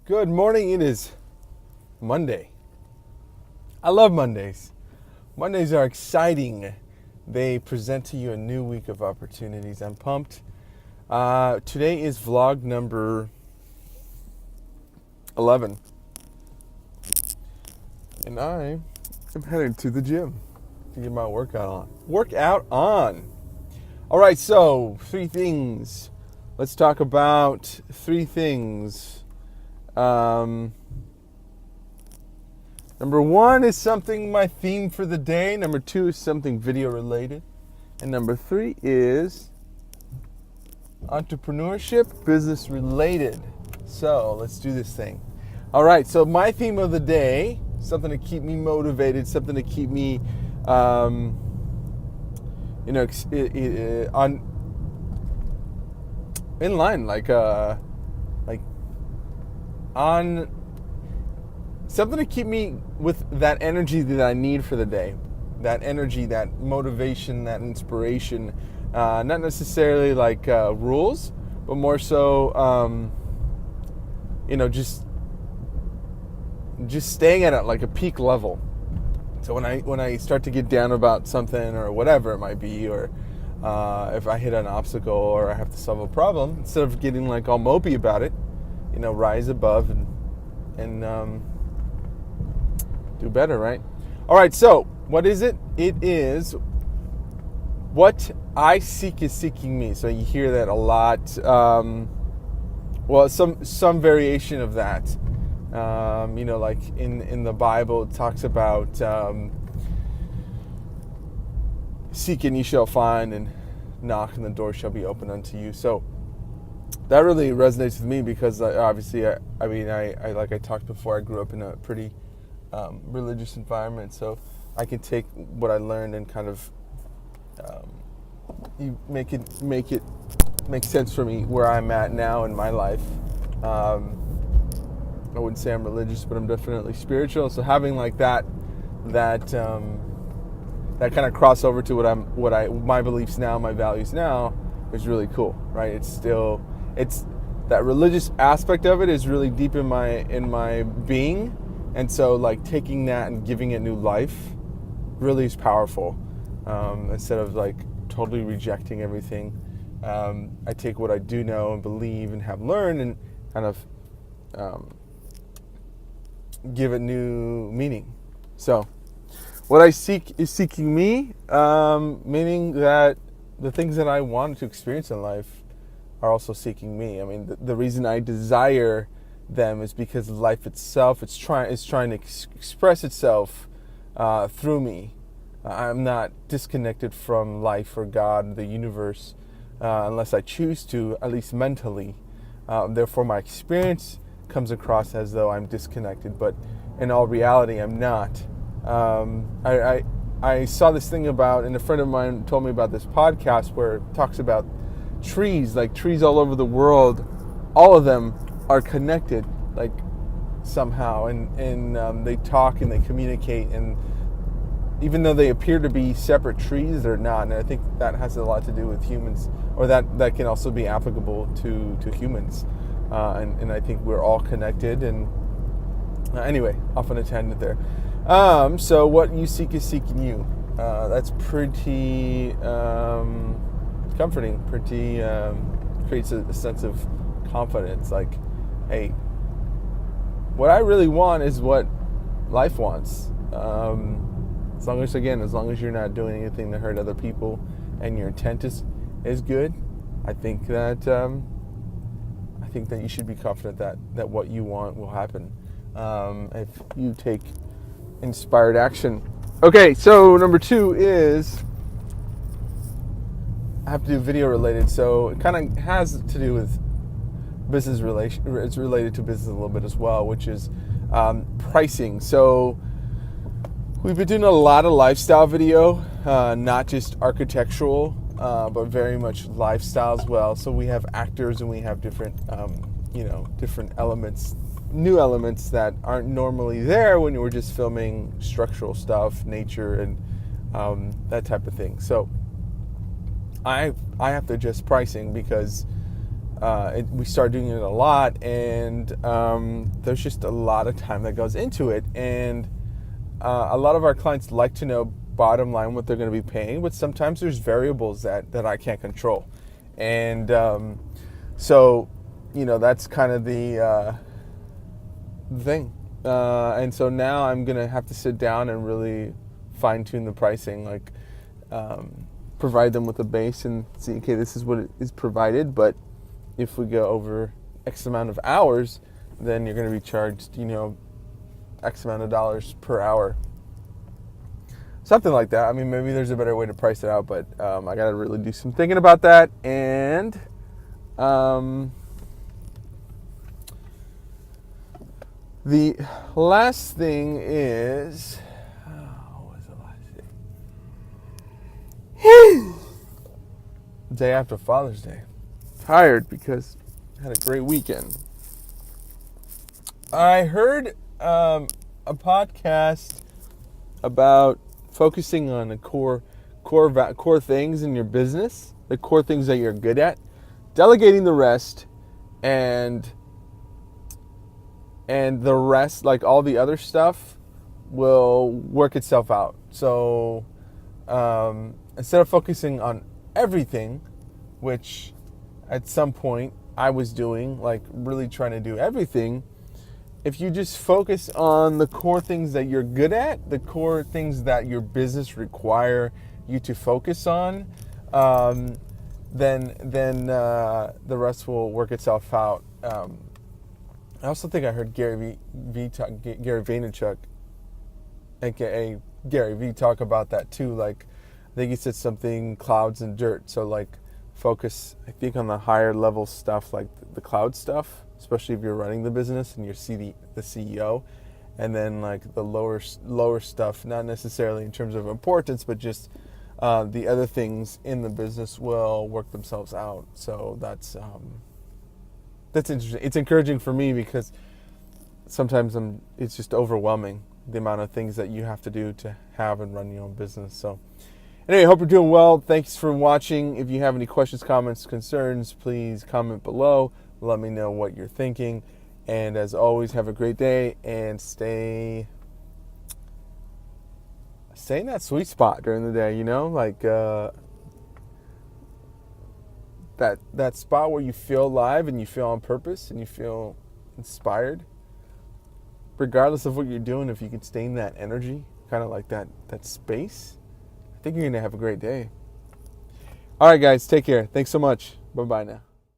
Good morning. It is Monday. I love Mondays. Mondays are exciting. They present to you a new week of opportunities. I'm pumped. Today is vlog number 11. And I am headed to the gym to get my workout on. All right, so 3 things. Let's talk about 3 things. Number 1 is something, my theme for the day. Number 2 is something video related. And number 3 is entrepreneurship, business related. So let's do this thing. All right, so my theme of the day, something to keep me motivated, something to keep me, on in line, like on something to keep me with that energy that I need for the day, that energy, that motivation, that inspiration, not necessarily like rules, but more so, just staying at it like a peak level. So when I start to get down about something or whatever it might be, or if I hit an obstacle or I have to solve a problem, instead of getting like all mopey about it, rise above and do better, right? All right, so what is it? It is what I seek is seeking me. So you hear that a lot. Some variation of that. Like in the Bible, it talks about seek and you shall find, and knock and the door shall be opened unto you. So that really resonates with me because obviously, I like I talked before, I grew up in a pretty religious environment, so I can take what I learned and kind of make it make sense for me where I'm at now in my life. I wouldn't say I'm religious, but I'm definitely spiritual. So having like that kind of crossover to my beliefs now, my values now, is really cool, right? It's that religious aspect of it is really deep in my being, and so like taking that and giving it new life really is powerful. Instead of like totally rejecting everything, I take what I do know and believe and have learned and kind of give it new meaning. So what I seek is seeking me, meaning that the things that I want to experience in life are also seeking me. I mean, the reason I desire them is because life itself is trying to express itself through me. I'm not disconnected from life or God, the universe, unless I choose to, at least mentally. Therefore, my experience comes across as though I'm disconnected, but in all reality, I'm not. I saw this thing about, and a friend of mine told me about this podcast where it talks about trees, like trees all over the world. All of them are connected, like somehow, and they talk and they communicate, and even though they appear to be separate trees, they're not. And I think that has a lot to do with humans, or that can also be applicable to humans. And I think we're all connected. And anyway, off on a tangent there. So what you seek is seeking you. That's pretty comforting. Pretty creates a sense of confidence. Like, hey, what I really want is what life wants. As long as you're not doing anything to hurt other people, and your intent is good, I think that you should be confident that what you want will happen if you take inspired action. Okay, so number 2 is I have to do video related. So it kind of has to do with business relation. It's related to business a little bit as well, which is pricing. So we've been doing a lot of lifestyle video, not just architectural, but very much lifestyle as well. So we have actors and we have different, different elements, new elements that aren't normally there when we're just filming structural stuff, nature, and that type of thing. So I have to adjust pricing because we start doing it a lot, and there's just a lot of time that goes into it. And a lot of our clients like to know bottom line what they're going to be paying, but sometimes there's variables that I can't control. And so, that's kind of the thing. And so now I'm going to have to sit down and really fine tune the pricing, like provide them with a base and see, okay, this is what is provided, but if we go over X amount of hours, then you're going to be charged, X amount of dollars per hour. Something like that. I mean, maybe there's a better way to price it out, but I got to really do some thinking about that. And the last thing is, what was the last thing? Day after Father's Day. Tired because I had a great weekend. I heard a podcast about focusing on the core things in your business, the core things that you're good at, delegating the rest, and the rest, like all the other stuff, will work itself out. So instead of focusing on everything, which at some point I was doing, like really trying to do everything, if you just focus on the core things that you're good at, the core things that your business require you to focus on, then the rest will work itself out. I also think I heard Gary Vaynerchuk, aka Gary V, talk about that too. Like, I think he said something clouds and dirt. So like, focus, I think, on the higher level stuff, like the cloud stuff, especially if you're running the business and you're the CEO, and then like the lower stuff, not necessarily in terms of importance, but just the other things in the business will work themselves out. So that's interesting. It's encouraging for me because sometimes it's just overwhelming, the amount of things that you have to do to have and run your own business. So anyway, hope you're doing well. Thanks for watching. If you have any questions, comments, concerns, please comment below. Let me know what you're thinking. And as always, have a great day and stay in that sweet spot during the day, like that spot where you feel alive and you feel on purpose and you feel inspired. Regardless of what you're doing, if you can stay in that energy, kind of like that space, I think you're going to have a great day. All right, guys, take care. Thanks so much. Bye-bye now.